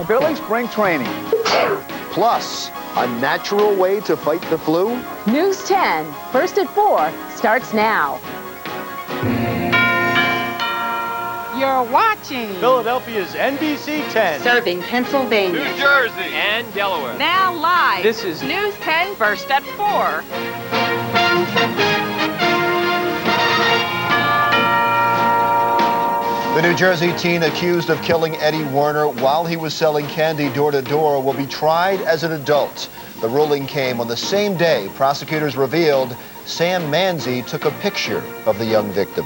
Billy spring training. Plus, a natural way to fight the flu? News 10, first at 4, starts now. You're watching Philadelphia's NBC10. Serving Pennsylvania, New Jersey. And Delaware. now live. This is News 10, first at 4. The New Jersey teen accused of killing Eddie Werner while he was selling candy door to door will be tried as an adult. The ruling came on the same day prosecutors revealed Sam Manzi took a picture of the young victim.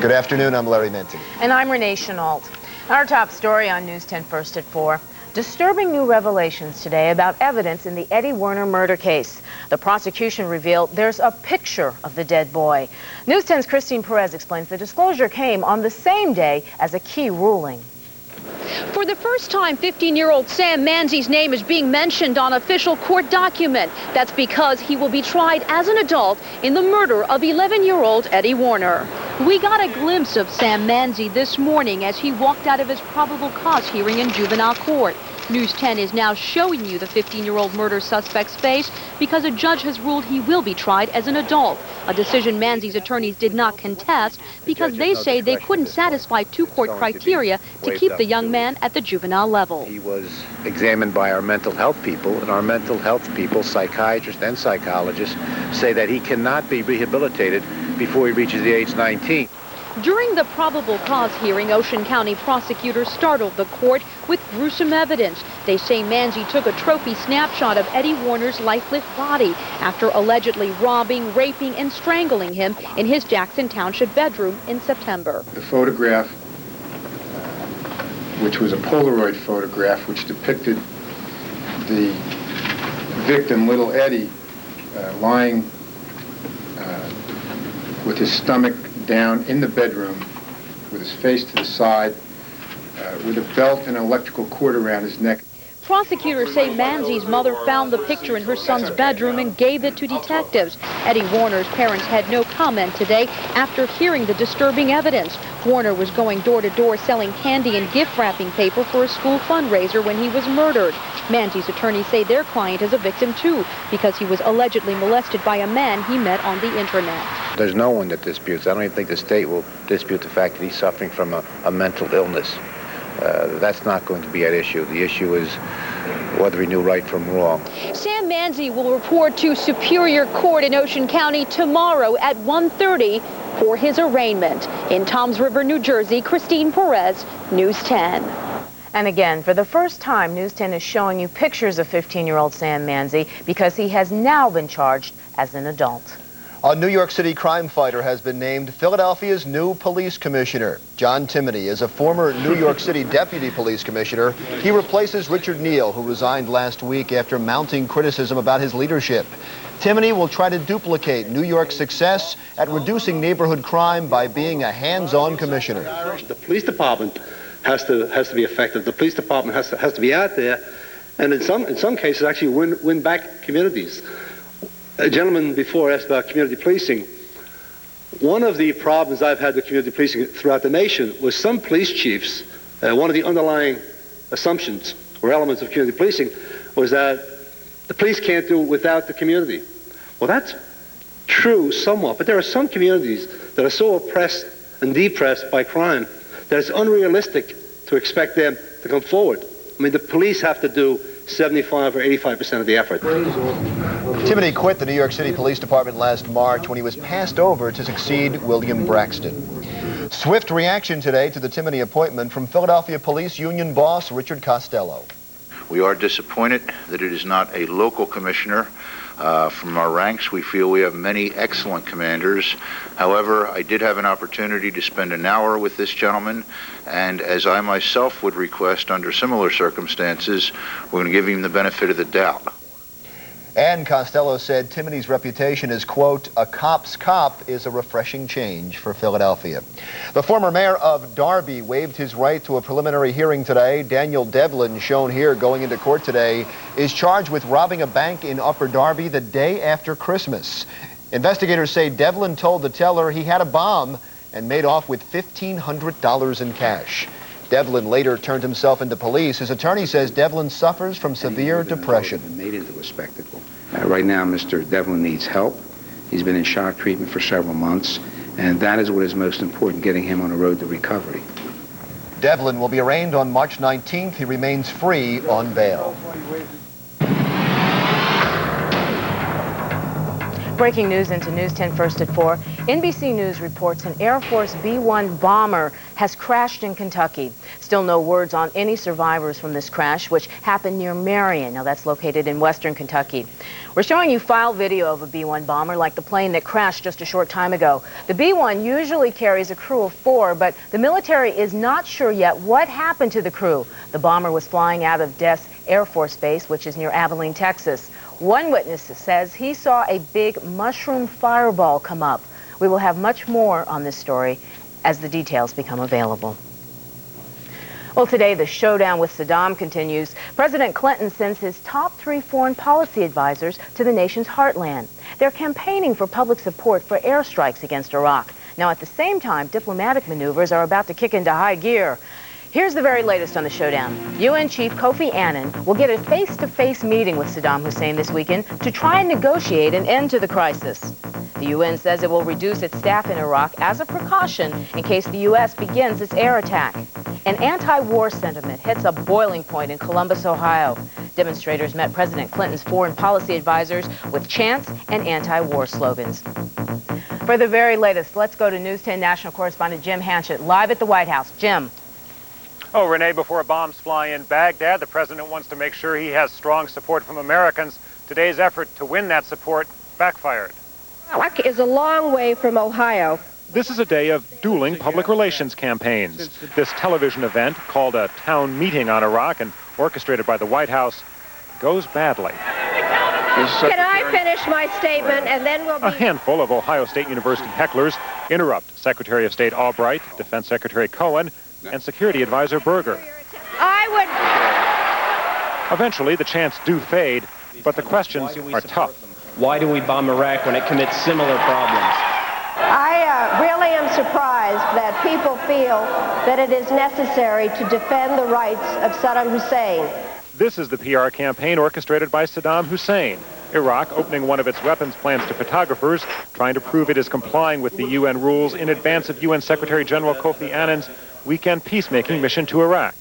Good afternoon, I'm Larry Menti. And I'm Renee Chenault. Our top story on News 10 first at 4. Disturbing new revelations today about evidence in the Eddie Werner murder case. The prosecution revealed there's a picture of the dead boy. News 10's Christine Perez explains the disclosure came on the same day as a key ruling. For the first time, 15-year-old Sam Manzi's name is being mentioned on official court document. That's because he will be tried as an adult in the murder of 11-year-old Eddie Werner. We got a glimpse of Sam Manzi this morning as he walked out of his probable cause hearing in juvenile court. News 10 is now showing you the 15-year-old murder suspect's face because a judge has ruled he will be tried as an adult, a decision Manzi's attorneys did not contest because they say they couldn't satisfy two court criteria to keep the young man at the juvenile level. He was examined by our mental health people, and our mental health people, psychiatrists and psychologists, say that he cannot be rehabilitated before he reaches the age 19. During the probable cause hearing, Ocean County prosecutors startled the court with gruesome evidence. They say Manzi took a trophy snapshot of Eddie Werner's lifeless body after allegedly robbing, raping, and strangling him in his Jackson Township bedroom in September. The photograph, which was a Polaroid photograph, which depicted the victim, little Eddie, lying with his stomach down in the bedroom with his face to the side, with a belt and an electrical cord around his neck. Prosecutors say Manzi's mother found the picture in her son's bedroom and gave it to detectives. Eddie Werner's parents had no comment today after hearing the disturbing evidence. Werner was going door to door selling candy and gift wrapping paper for a school fundraiser when he was murdered. Manzi's attorneys say their client is a victim too because he was allegedly molested by a man he met on the internet. There's no one that disputes. I don't even think the state will dispute the fact that he's suffering from a mental illness. That's not going to be at issue. The issue is whether he knew right from wrong. Sam Manzi will report to Superior Court in Ocean County tomorrow at 1:30 for his arraignment. In Toms River, New Jersey, Christine Perez, News 10. And again, for the first time, News 10 is showing you pictures of 15-year-old Sam Manzi because he has now been charged as an adult. A New York City crime fighter has been named Philadelphia's new police commissioner. John Timoney is a former New York City deputy police commissioner. He replaces Richard Neal, who resigned last week after mounting criticism about his leadership. Timoney will try to duplicate New York's success at reducing neighborhood crime by being a hands-on commissioner. The police department has to be effective. The police department has to be out there, and in some cases actually win back communities. A gentleman before asked about community policing. One of the problems I've had with community policing throughout the nation was some police chiefs, one of the underlying assumptions or elements of community policing was that the police can't do it without the community. Well, that's true somewhat, but there are some communities that are so oppressed and depressed by crime that it's unrealistic to expect them to come forward. I mean, the police have to do 75 or 85% of the effort. Timoney quit the New York City Police Department last March when he was passed over to succeed William Braxton. Swift reaction today to the Timoney appointment from Philadelphia Police Union boss Richard Costello. We are disappointed that it is not a local commissioner. From our ranks, we feel we have many excellent commanders. However, I did have an opportunity to spend an hour with this gentleman, and as I myself would request under similar circumstances, we're going to give him the benefit of the doubt. And Costello said Timoney's reputation as, quote, a cop's cop is a refreshing change for Philadelphia. The former mayor of Darby waived his right to a preliminary hearing today. Daniel Devlin, shown here going into court today, is charged with robbing a bank in Upper Darby the day after Christmas. Investigators say Devlin told the teller he had a bomb and made off with $1,500 in cash. Devlin later turned himself into police. His attorney says Devlin suffers from severe depression. Made into a spectacle. Right now, Mr. Devlin needs help. He's been in shock treatment for several months, and that is what is most important, getting him on a road to recovery. Devlin will be arraigned on March 19th. He remains free on bail. Breaking news into News 10 First at 4. NBC News reports an Air Force B-1 bomber has crashed in Kentucky. Still no words on any survivors from this crash, which happened near Marion. Now that's located in western Kentucky. We're showing you file video of a B-1 bomber like the plane that crashed just a short time ago. The B-1 usually carries a crew of 4, but the military is not sure yet what happened to the crew. The bomber was flying out of Des Air Force Base, which is near Abilene, Texas. One witness says he saw a big mushroom fireball come up. We will have much more on this story as the details become available. Well, today the showdown with Saddam continues. President Clinton sends his top 3 foreign policy advisors to the nation's heartland. They're campaigning for public support for airstrikes against Iraq. Now, at the same time, diplomatic maneuvers are about to kick into high gear. Here's the very latest on the showdown. UN Chief Kofi Annan will get a face-to-face meeting with Saddam Hussein this weekend to try and negotiate an end to the crisis. The UN says it will reduce its staff in Iraq as a precaution in case the U.S. begins its air attack. An anti-war sentiment hits a boiling point in Columbus, Ohio. Demonstrators met President Clinton's foreign policy advisors with chants and anti-war slogans. For the very latest, let's go to News 10 national correspondent Jim Hanchett, live at the White House. Jim. Oh, Renee, before bombs fly in Baghdad, the president wants to make sure he has strong support from Americans. Today's effort to win that support backfired. Iraq is a long way from Ohio. This is a day of dueling public relations campaigns. This television event, called a town meeting on Iraq and orchestrated by the White House, goes badly. Can I finish my statement and then we'll be... A handful of Ohio State University hecklers interrupt Secretary of State Albright, Defense Secretary Cohen, and Security Advisor Berger. Eventually, the chants do fade, but the questions are tough. Why do we bomb Iraq when it commits similar problems? I really am surprised that people feel that it is necessary to defend the rights of Saddam Hussein. This is the PR campaign orchestrated by Saddam Hussein. Iraq opening one of its weapons plants to photographers, trying to prove it is complying with the UN rules in advance of UN Secretary General Kofi Annan's weekend peacemaking mission to Iraq.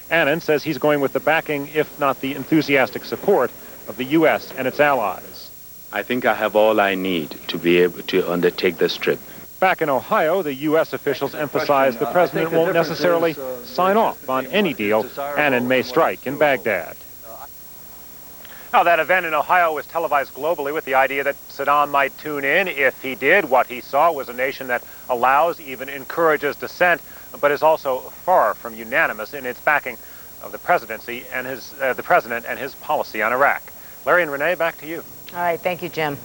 Annan says he's going with the backing, if not the enthusiastic support, of the U.S. and its allies. I think I have all I need to be able to undertake this trip. Back in Ohio, the U.S. officials emphasize the president won't necessarily sign off on any deal Annan may strike in Baghdad. Now, that event in Ohio was televised globally with the idea that Saddam might tune in. If he did, what he saw was a nation that allows, even encourages dissent, but is also far from unanimous in its backing of the presidency and the president and his policy on Iraq. Larry and Renee, back to you. All right, thank you, Jim.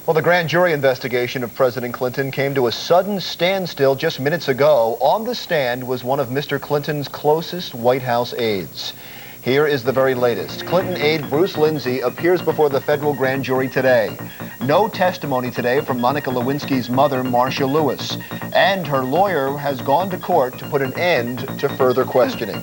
Well, the grand jury investigation of President Clinton came to a sudden standstill just minutes ago. On the stand was one of Mr. Clinton's closest White House aides. Here is the very latest. Clinton aide Bruce Lindsay appears before the federal grand jury today. No testimony today from Monica Lewinsky's mother, Marcia Lewis. And her lawyer has gone to court to put an end to further questioning.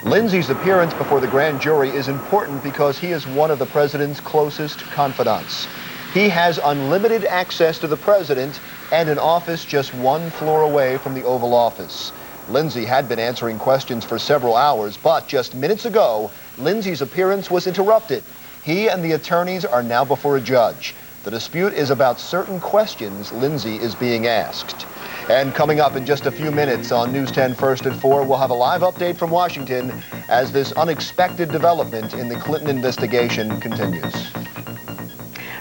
Lindsay's appearance before the grand jury is important because he is one of the president's closest confidants. He has unlimited access to the president and an office just 1 floor away from the Oval Office. Lindsay had been answering questions for several hours, but just minutes ago, Lindsay's appearance was interrupted. He and the attorneys are now before a judge. The dispute is about certain questions Lindsay is being asked. And coming up in just a few minutes on News 10 First at 4, we'll have a live update from Washington as this unexpected development in the Clinton investigation continues.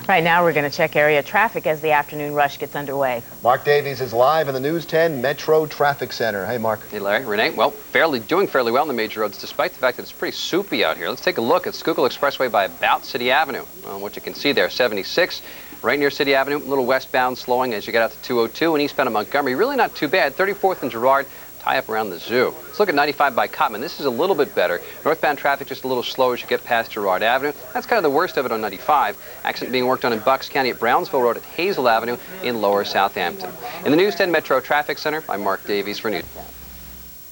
Right now, we're going to check area traffic as the afternoon rush gets underway. Mark Davies is live in the News 10 Metro Traffic Center. Hey, Mark. Hey, Larry. Renee. Well, doing fairly well on the major roads, despite the fact that it's pretty soupy out here. Let's take a look at Schuylkill Expressway by about City Avenue. What you can see there, 76, right near City Avenue, a little westbound slowing as you get out to 202 and eastbound of Montgomery. Really not too bad. 34th and Girard. Tie up around the zoo. Let's look at 95 by Cotman. This is a little bit better. Northbound traffic just a little slow as you get past Girard Avenue. That's kind of the worst of it on 95. Accident being worked on in Bucks County at Brownsville Road at Hazel Avenue in Lower Southampton. In the News 10 Metro Traffic Center, I'm Mark Davies for News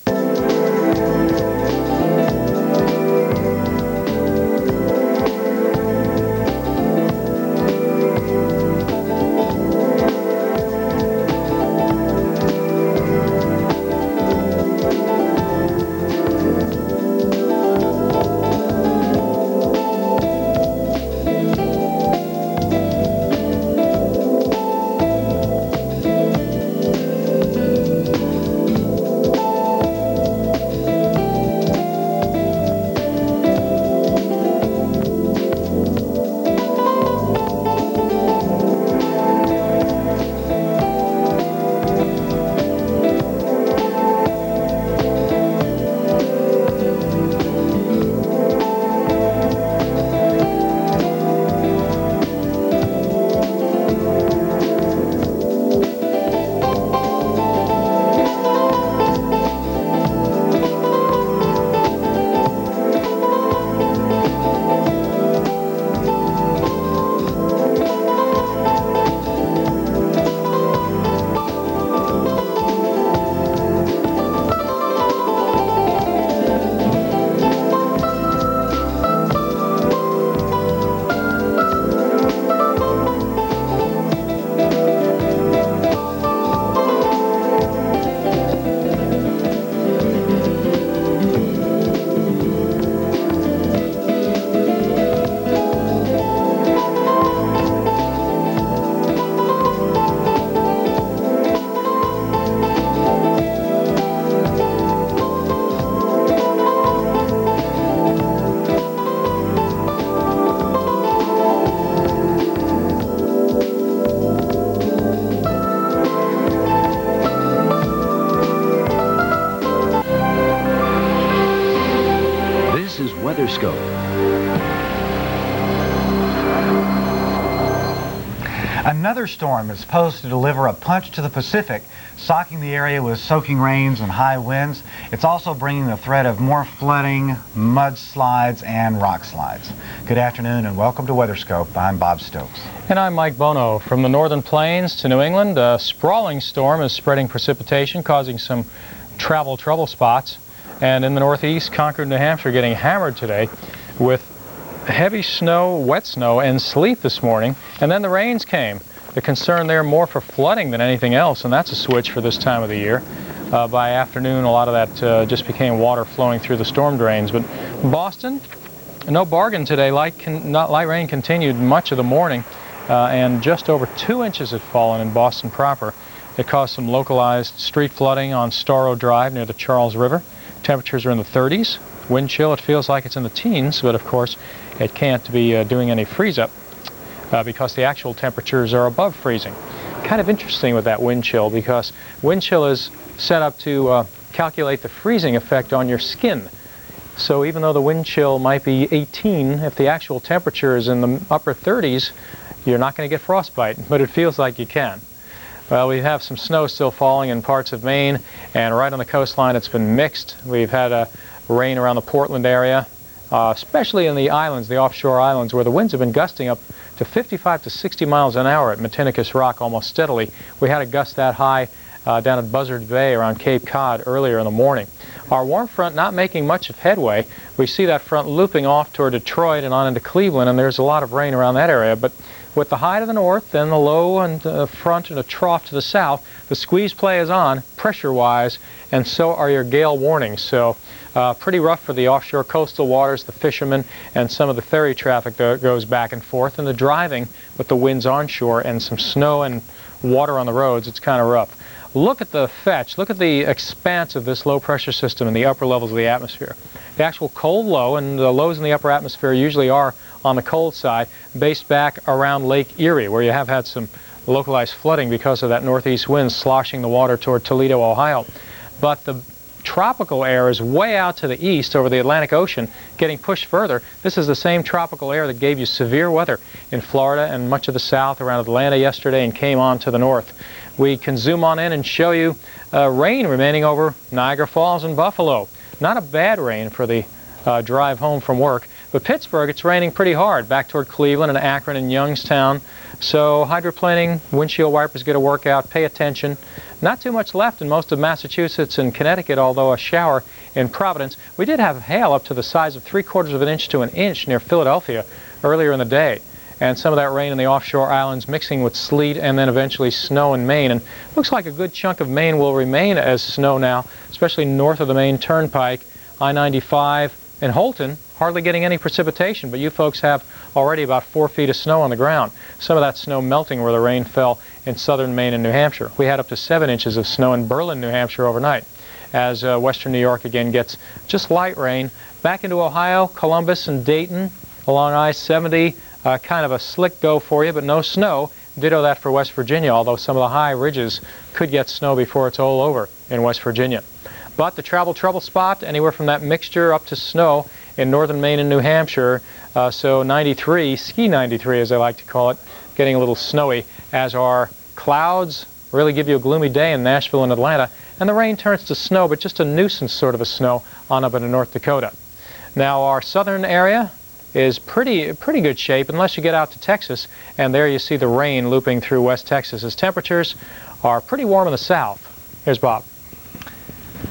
10. WeatherScope. Another storm is supposed to deliver a punch to the Pacific, socking the area with soaking rains and high winds. It's also bringing the threat of more flooding, mudslides, and rock slides. Good afternoon and welcome to WeatherScope. I'm Bob Stokes. And I'm Mike Bono. From the northern plains to New England, a sprawling storm is spreading precipitation, causing some travel trouble spots. And in the northeast, Concord, New Hampshire, getting hammered today with heavy snow, wet snow, and sleet this morning, and then the rains came. The concern there more for flooding than anything else, and that's a switch for this time of the year. By afternoon, a lot of that just became water flowing through the storm drains. But Boston, no bargain today. Light rain continued much of the morning, and just over 2 inches had fallen in Boston proper. It caused some localized street flooding on Storrow Drive near the Charles River. Temperatures are in the 30s. Wind chill, it feels like it's in the teens, but of course it can't be doing any freeze-up because the actual temperatures are above freezing. Kind of interesting with that wind chill, because wind chill is set up to calculate the freezing effect on your skin. So even though the wind chill might be 18, if the actual temperature is in the upper 30s, you're not going to get frostbite, but it feels like you can. Well, we have some snow still falling in parts of Maine, and right on the coastline it's been mixed. We've had rain around the Portland area, especially in the islands, the offshore islands, where the winds have been gusting up to 55 to 60 miles an hour at Matinicus Rock almost steadily. We had a gust that high down at Buzzard Bay around Cape Cod earlier in the morning. Our warm front not making much of headway. We see that front looping off toward Detroit and on into Cleveland, and there's a lot of rain around that area. But with the high to the north and the low and front and a trough to the south, the squeeze play is on pressure-wise, and so are your gale warnings. So pretty rough for the offshore coastal waters, the fishermen, and some of the ferry traffic that goes back and forth, and the driving with the winds onshore and some snow and water on the roads. It's kind of rough. Look at the fetch. Look at the expanse of this low-pressure system in the upper levels of the atmosphere. The actual cold low, and the lows in the upper atmosphere usually are on the cold side, based back around Lake Erie, where you have had some localized flooding because of that northeast wind sloshing the water toward Toledo, Ohio. But the tropical air is way out to the east over the Atlantic Ocean, getting pushed further. This is the same tropical air that gave you severe weather in Florida and much of the south around Atlanta yesterday and came on to the north. We can zoom on in and show you rain remaining over Niagara Falls and Buffalo. Not a bad rain for the drive home from work. But Pittsburgh, it's raining pretty hard back toward Cleveland and Akron and Youngstown. So hydroplaning, windshield wipers get a workout. Pay attention. Not too much left in most of Massachusetts and Connecticut, although a shower in Providence. We did have hail up to the size of 3/4 of an inch to an inch near Philadelphia earlier in the day. And some of that rain in the offshore islands mixing with sleet and then eventually snow in Maine. And looks like a good chunk of Maine will remain as snow now, especially north of the Maine Turnpike, I-95 and Holton. Hardly getting any precipitation, but you folks have already about 4 feet of snow on the ground. Some of that snow melting where the rain fell in southern Maine and New Hampshire. We had up to 7 inches of snow in Berlin, New Hampshire overnight, as western New York again gets just light rain. Back into Ohio, Columbus and Dayton along I-70, kind of a slick go for you, but no snow. Ditto that for West Virginia, although some of the high ridges could get snow before it's all over in West Virginia. But the travel trouble spot, anywhere from that mixture up to snow in northern Maine and New Hampshire. So 93, ski 93 as I like to call it, getting a little snowy, as our clouds really give you a gloomy day in Nashville and Atlanta, and the rain turns to snow, but just a nuisance sort of a snow on up into North Dakota. Now our southern area is pretty good shape unless you get out to Texas, and there you see the rain looping through West Texas as temperatures are pretty warm in the south. Here's Bob.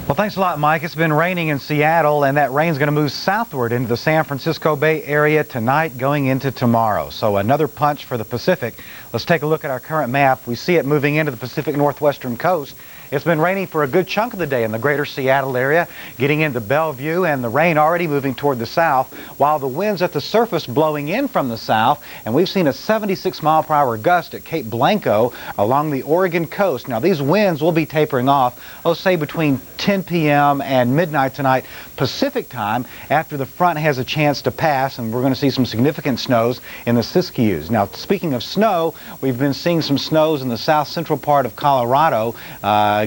Well, thanks a lot, Mike. It's been raining in Seattle, and that rain's going to move southward into the San Francisco Bay Area tonight going into tomorrow. So another punch for the Pacific. Let's take a look at our current map. We see it moving into the Pacific Northwestern coast. It's been raining for a good chunk of the day in the greater Seattle area, getting into Bellevue, and the rain already moving toward the south, while the winds at the surface blowing in from the south, and we've seen a 76-mile-per-hour gust at Cape Blanco along the Oregon coast. Now, these winds will be tapering off, say between 10 p.m. and midnight tonight Pacific time, after the front has a chance to pass, and we're going to see some significant snows in the Siskiyous. Now, speaking of snow, we've been seeing some snows in the south central part of Colorado,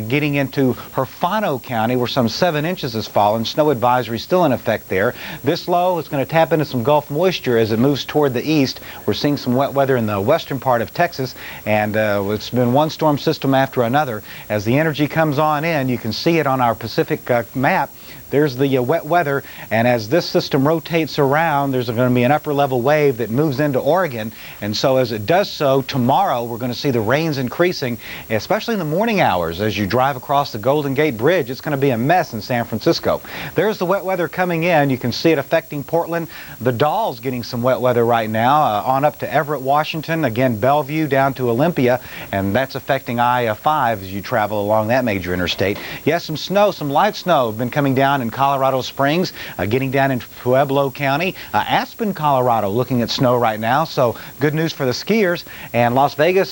getting into Herfano County, where some 7 inches has fallen. Snow advisory still in effect there. This low is going to tap into some Gulf moisture as it moves toward the east. We're seeing some wet weather in the western part of Texas, and it's been one storm system after another. As the energy comes on in, you can see it on our Pacific map. There's the wet weather, and as this system rotates around, there's going to be an upper level wave that moves into Oregon, and so as it does so, tomorrow we're going to see the rains increasing, especially in the morning hours. As you drive across the Golden Gate Bridge, it's going to be a mess in San Francisco. There's the wet weather coming in. You can see it affecting Portland. The Doll's getting some wet weather right now, on up to Everett, Washington, again Bellevue down to Olympia, and that's affecting I-5 as you travel along that major interstate. Yes, some snow, some light snow have been coming down in Colorado Springs, getting down in Pueblo County. Aspen, Colorado, looking at snow right now, so good news for the skiers. And Las Vegas